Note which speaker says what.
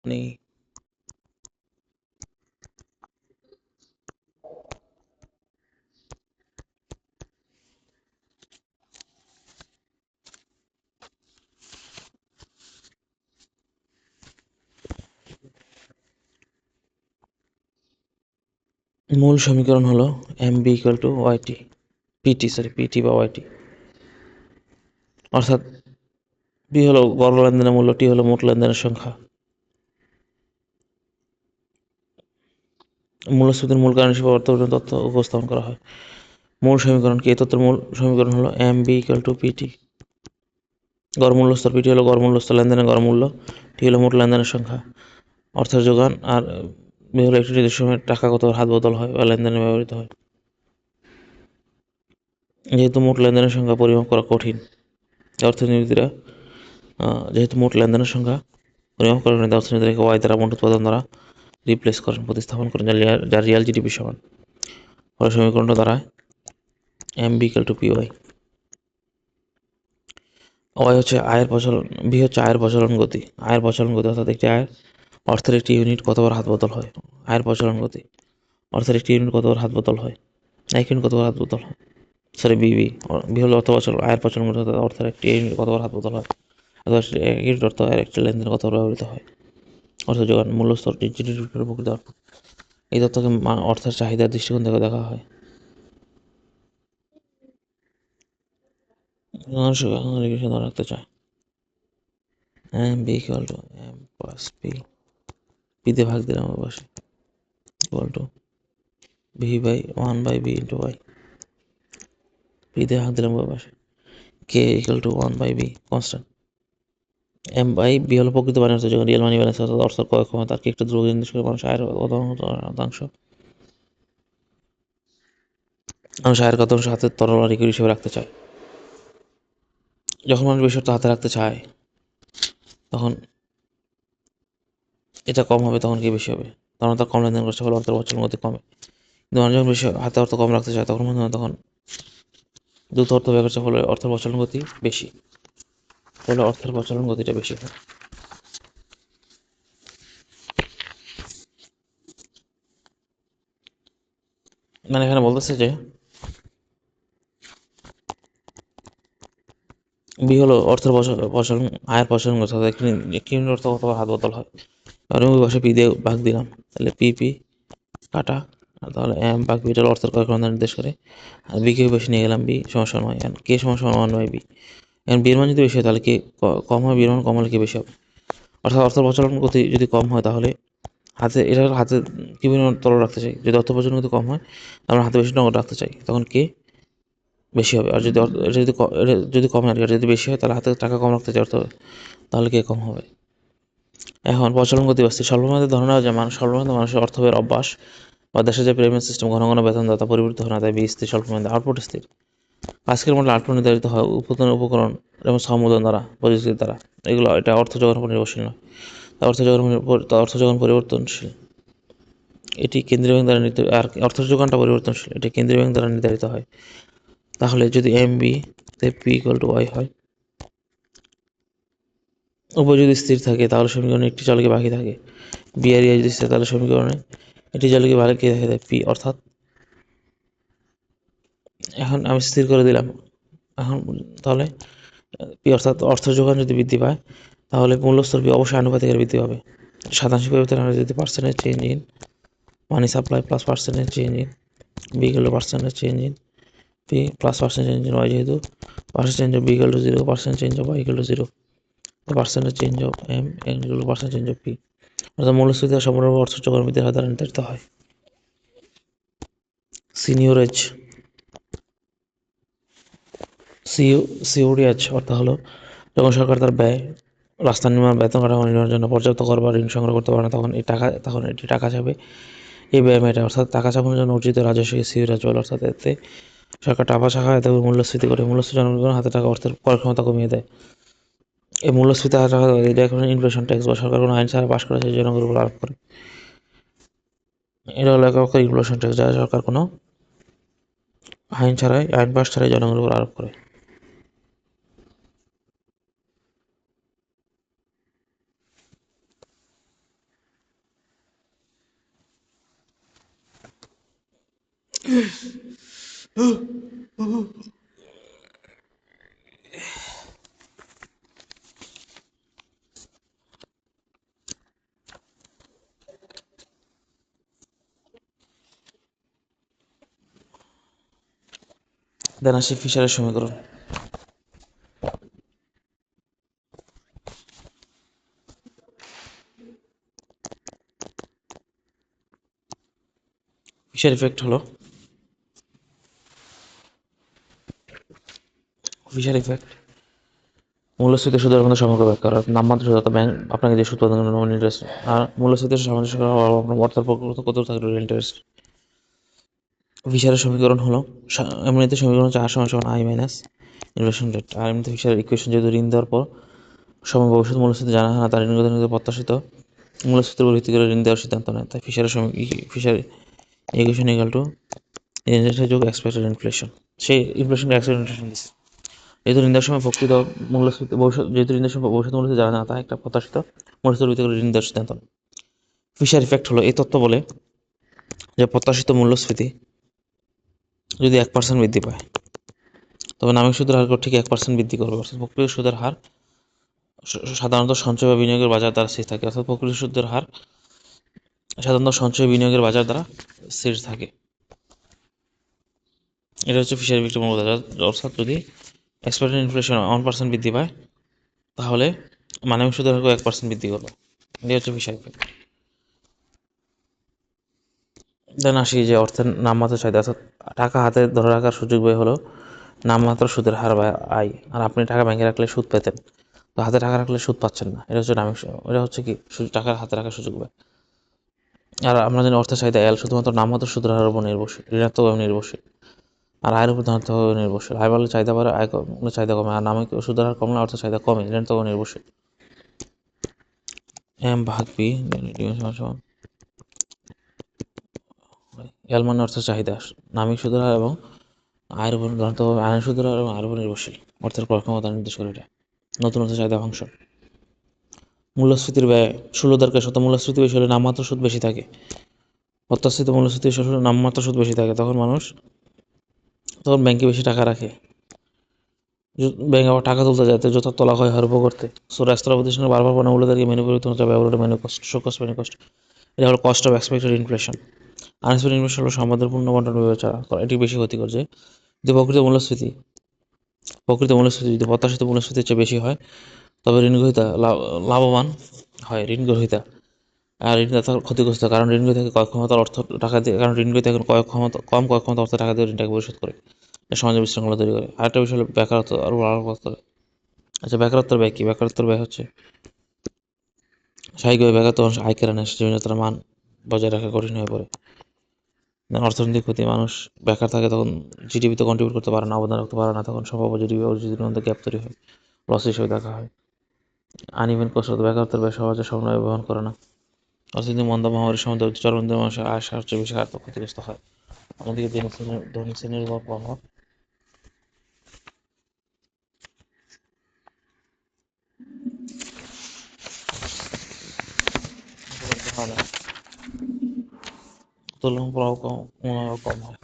Speaker 1: নেই। মূল সমীকরণ হলো M B equal to YT PT বা ওয়াইটি, অর্থাৎ পি হলো গড় লেনদেনের মূল্য, টি হলো মোট লেনদেনের সংখ্যা। মূল্যস্ফীতির মূল কারণ হিসেবে অর্থবর্তন তথ্য উপস্থাপন করা হয়। মূল সমীকরণ কি? এই তথ্যের মূল সমীকরণ হলো M B equal to PT. গড় মূল্য স্তর, পিটি হলো গড় মূল্য স্তর, লেনদেনের গড় মূল্য, টি হলো মোট লেনদেনের সংখ্যা। অর্থের যোগান আর বি হলো একটি নির্দিষ্ট সময়ে টাকা কতবার হাত বদল হয় বা লেনদেনে ব্যবহৃত হয়। যেহেতু মোট লেনদেনের সংখ্যা পরিমাপ করা কঠিন, অর্থনীতিরা যেহেতু মোট লেনদেনের সংখ্যা পরিমাপ করা কঠিন, অর্থনীতিরা ওয়াই দ্বারা মোট উৎপাদন দ্বারা রিপ্লেস করেন, প্রতিস্থাপন করেন, যা রিয়াল জিডিপি সমান। ফলে সমীকরণটা দাঁড়ায় M B equal to P Y. Y হচ্ছে আয়ের প্রচলন, বি হচ্ছে আয়ের প্রচলন গতি। আয়ের প্রচলন গতি অর্থাৎ একটি আয়ের অর্থের একটি ইউনিট কতবার হাত বদল হয়। আয়ের প্রচলন গতি অর্থের একটি ইউনিট কতবার হাত বদল হয়, এক ইউনিট কতবার হাত বদল হয়। সরি, বি হলো অর্থ প্রচলন, আয়ের প্রচলন গতি অর্থাৎ অর্থের একটি ইউনিট কতবার হাত বদল হয়, অথবা এক ইউনিট অর্থ আয়ের একটি লেনদেন কতবার ব্যবহৃত হয়। অর্থ যোগান, মূল্য স্তর, জিডিপির প্রকৃত অর্থ। এই তথ্যকে অর্থের চাহিদার দৃষ্টিকোণ থেকে দেখা হয়। মানুষ ধরে রাখতে চায় M B equal to M plus P দিয়ে ভাগ দিলাম ওই পাশে, equal to V by 1/b into Y. P দিয়ে ভাগ দিলাম ওই পাশে, K equal to 1/b constant. M by B হলো প্রকৃত বাণী অর্থ, যখন রিয়েল মানি ব্যালেন্স অর্থাৎ অর্থের ক্রয় ক্ষমতা, কি একটা ধ্রুবক নির্দেশ করে মানুষ আয়ের শতাংশ। মানুষ আয়ের কত অংশ হাতের তরল আর লিকুইড হিসেবে রাখতে চায়। যখন মানুষ বেশি অর্থ হাতে রাখতে চায় তখন এটা কম হবে, তখন কি বেশি হবে, তখন তার কম লেনদেন করছে, ফলে অর্থের প্রচলন গতি কমে। কিন্তু মানুষ যখন বেশি হাতে অর্থ কম রাখতে চায় তখন দ্রুত অর্থ ব্যয় করছে, ফলে অর্থের প্রচলন গতি বেশি, ফলে অর্থের প্রচলন গতিটা বেশি হয়। মানে এখানে বলতেছে যে বি হলো অর্থের প্রচলন, আয়ের প্রচলন গতি, অর্থাৎ একটি ইউনিট অর্থ কতবার হাত বদল হয়। আমি ওই পাশে পি দিয়ে ভাগ দিলাম, তাহলে পি কাটা, তাহলে এম ভাগ বি হলো অর্থের ক্রয় ক্ষমতা নির্দেশ করে। আর বি কে বেশি নিয়ে গেলাম, বি সমস্যা নয়, কে সমস্যা 1/b। এখন বির মান যদি বেশি হয় তাহলে কে কম হয়, বির মান কম হলে কে বেশি হবে। অর্থাৎ অর্থের প্রচলন গতি যদি কম হয় তাহলে হাতে কি পরিমাণ তরল রাখতে চাই। যদি অর্থ প্রচলন গতি কম হয় আমরা হাতে বেশি নগদ রাখতে চাই, তখন কে বেশি হবে। আর যদি কম হয়, যদি বেশি হয় তাহলে হাতে টাকা কম রাখতে চাই, তাহলে কে কম হবে। এখন প্রচলন গতি বাড়ছে, স্বল্পমেয়াদী ধরে নেওয়া যায় স্বল্পমেয়াদী মানুষের অর্থব্যয়ের অভ্যাস বা দেশের যে পেমেন্ট সিস্টেম ঘন ঘন বেতনদাতা পরিবর্তিত হয় না, তাই বি স্থির, স্বল্পমেয়াদী। আউটপুট স্থির, আজকের মডেল আউটপুট নির্ধারিত হয় উৎপাদনের উপকরণ এবং সম্বোধন দ্বারা, প্রযুক্তির দ্বারা। এটা অর্থ যোগানের উপর নির্ভরশীল নয়, অর্থ যোগান পরিবর্তনশীল। এটি কেন্দ্রীয় ব্যাংক দ্বারা আর অর্থ যোগানটা পরিবর্তনশীল, এটি কেন্দ্রীয় ব্যাংক দ্বারা নির্ধারিত হয়। তাহলে যদি এম বি তে পি ইকুয়াল টু ওয়াই হয়, উভয় যদি স্থির থাকে তাহলে সমীকরণে একটি চলকে বাকি থাকে। বি আর যদি স্থির তাহলে সমীকরণে একটি চলকে বাকি থাকে পি, অর্থাৎ এখন আমি স্থির করে দিলাম। এখন তাহলে পি অর্থাৎ অর্থ যোগান যদি বৃদ্ধি পায় তাহলে মূল্যস্তর পি অবশ্যই আনুপাতিকের বৃদ্ধি পাবে। শতাংশ পরিবর্তন আমরা যদি percentage change in money supply plus percentage change in B equal to percentage change in P plus percentage change in Y, যেহেতু percentage change of B equal to 0, percentage change of Y equal to 0, percentage change of M equal to percentage change of P. অর্থাৎ মূল্যস্ফীতি সম্পূর্ণ অর্থ যোগান বৃদ্ধির হার দ্বারা নির্ধারিত হয়। সিনিয়রেজ সিওডিএচ অর্থ হলো যখন সরকার তার ব্যয়, রাস্তা নির্মাণ, বেতন কাঠামো নির্মাণের জন্য পর্যাপ্ত কর বা ঋণ সংগ্রহ করতে পারে না, তখন এটি টাকা চাবে এই ব্যয় মেটা, অর্থাৎ টাকা চাপানোর জন্য অর্জিত রাজস্বকে সিওডিএচ বলে। অর্থাৎ এতে সরকার টাকা সহায়তা করে মূল্যস্ফীতি করে, মূল্যস্ফীতি জনগণের হাতে টাকা অর্থের ক্রয় ক্ষমতা কমিয়ে দেয়। এই মূল্যস্ফীতি হাতে টাকা এটা এখন ইনফ্লেশন ট্যাক্স বা সরকার কোনো আইন ছাড়া পাশ করে সেই জনগণের উপর আরোপ করে। এটা হলো এক প্রকার ইনফ্লেশন ট্যাক্স, যা সরকার কোনো আইন পাশ ছাড়াই জনগণের উপর আরোপ করে। দেন আসি ফিশারের সমীকরণ। ফিশার ইফেক্ট হলো ফিশার ইফেক্ট মূল্যস্ফীতি সুদের মধ্যে সম্পর্ক ব্যাখ্যা করা। নামমাত্র সুদ ব্যাংক আপনাকে যে সুদ প্রদান করেন নমিনি ইন্টারেস্ট আর মূল্যস্ফীতির সামঞ্জস্য করা আপনার অর্থের প্রকৃত কত থাকবে ইন্টারেস্ট। ফিশারের সমীকরণ হলো এমনিতে সমীকরণ হচ্ছে আর সমান সমান আই মাইনাস ইনফ্লেশন রেট। আর এমনিতে ফিশারের ইকুয়েশন যেহেতু ঋণ দেওয়ার পর সময় ভবিষ্যৎ মূল্যস্ফীতি জানা হয় না, তার ঋণগ্রহণের প্রত্যাশিত মূল্যস্ফীতির উপর ভিত্তি করে ঋণ দেওয়ার সিদ্ধান্ত নেয়। তাই Fisher equation equal to interest যোগ এক্সপেক্টেড ইনফ্লেশন। সেই ইনফ্লেশনকে এক্সপেক্টেড ইনফ্লেশন দিচ্ছে। যেহেতু ঋণের সময় প্রকৃত মূল্যস্ফীতি যেহেতু ঋণের সময় ভবিষ্যৎ মূল্যস্ফীতি জানা না, তা একটা প্রত্যাশিত মূল্যস্ফীতির ভিত্তি করে ঋণ দেওয়ার সিদ্ধান্ত নেয়। ফিশার ইফেক্ট হলো এই তত্ত্ব বলে যে প্রত্যাশিত মূল্যস্ফীতি যদি 1% বৃদ্ধি পায় তবে নামিক সুদের হার ঠিক 1% বৃদ্ধি করবে। অর্থাৎ প্রকৃত সুদের হার সাধারণত সঞ্চয় বা বিনিয়োগের বাজার দ্বারা স্থির থাকে। অর্থাৎ প্রকৃত সুদের হার সাধারণত সঞ্চয় বিনিয়োগের বাজার দ্বারা স্থির থাকে। এটা হচ্ছে ফিশার ইফেক্টের মূল কথা। অর্থাৎ যদি এক্সপেক্টেড ইনফ্লেশন 1% বৃদ্ধি পায় তাহলে মানবিক সুদের হার 1% বৃদ্ধি করবে। এটা হচ্ছে ফিশার ইফেক্ট। দেন আসি যে অর্থের নামমাত্র চাহিদা, অর্থাৎ টাকা হাতে ধরে রাখার সুযোগ ব্যয় হলো নামমাত্র সুদের হার বা আয়। আর আপনি টাকা ব্যাংকে রাখলে সুদ পেতেন, তো হাতে টাকা রাখলে সুদ পাচ্ছেন না। এটা হচ্ছে এটা হচ্ছে কি টাকা হাতে রাখার সুযোগ ব্যয়। আর আমরা জানি অর্থের চাহিদা এল শুধুমাত্র নামমাত্র সুদের হারের উপর নির্ভরশীল, ঋণাত্মকভাবে নির্ভরশীল। আর আয়ের উপর ধনাত্মকভাবে নির্ভরশীল। আয় বাড়লে চাহিদা বাড়ে, আয় কমলে চাহিদা কমে। আর নামে সুদের হার কমলে অর্থের চাহিদা কমে, ঋণাত্মকভাবে নির্ভরশীল। এম ভাগ পি এল মানে অর্থের চাহিদা, নামিক সুদের হার এবং আয়ের উপর ধনাত্মকভাবে আয়ের সুদের হার এবং আয়ের উপর নির্ভরশীল। অর্থের ক্রয় ক্ষমতা নির্দেশ করে এটা। নতুন অর্থের চাহিদা ফাংশন। মূল্যস্ফীতির ব্যয় ষোলোদারকে শত মূল্যস্ফীতি বেশি হলে নামমাত্র সুদ বেশি থাকে। প্রত্যাশিত মূল্যস্ফীতি বেশি হলে নামমাত্র সুদ বেশি থাকে। তখন ব্যাংকে বেশি টাকা রাখে। ব্যাংক আবার টাকা তুলতে যাতে যথার্থ লাভ হয় হার উপর করতে। সো রেস্তোরাঁ প্রতিষ্ঠানে বারবার পণ্যগুলোদেরকে মেনু পরিবর্তন হচ্ছে, ব্যবহারের menu cost, show cost, menu cost. এটা হলো cost of expected inflation. Unexpected inflation হলো সম্পদের পূর্ণ বন্টন বিবেচনা করা। এটি বেশি ক্ষতিকর যে যদি প্রকৃত মূল্যস্ফীতি যদি প্রত্যাশিত মূল্যস্ফীতির চেয়ে বেশি হয় তবে ঋণগ্রহীতা লাভবান হয়। ঋণগ্রহীতা আর ঋণদাতা ক্ষতিগ্রস্ত, কারণ ঋণগ্রহীতাকে ক্রয় ক্ষমতার অর্থ টাকা দিয়ে, কারণ ঋণগ্রহীতা এখন কম ক্রয় ক্ষমতা অর্থ টাকা দিয়ে ঋণটাকে পরিশোধ করে। সমাজে বিশৃঙ্খলা তৈরি করে। আরেকটা বিষয় হলো বেকারত্ব আরও আরোপ করে। আচ্ছা, বেকারত্বের ব্যয় কি? বেকারত্বের ব্যয় হচ্ছে স্বাভাবিকভাবে বেকারত্ব মানুষ আয় কেড়ে নেয়, জীবনযাত্রার মান বজায় রাখা কঠিন হয়ে পড়ে। অর্থনৈতিক ক্ষতি, মানুষ বেকার থাকে তখন জিডিপিতে কন্ট্রিবিউট করতে পারে না, অবদান রাখতে পারে না, তখন সম্ভাব্য জিডিপি ও জিডিপির মধ্যে গ্যাপ তৈরি হয়, লস হিসেবে দেখা হয়। আনইভেন কস্ট, বেকারত্বের ব্যয় সহজে সমন্বয় বহন করে না। অর্থনৈতিক মন্দা মহামারীর সময় চরমদের মানুষের আয় সবচেয়ে বেশি আর্থিক ক্ষতিগ্রস্ত হয়। আমাদেরকে ধনী শ্রেণীর উপর প্রভাব। তুলনামূলক প্রভাব কম হয়।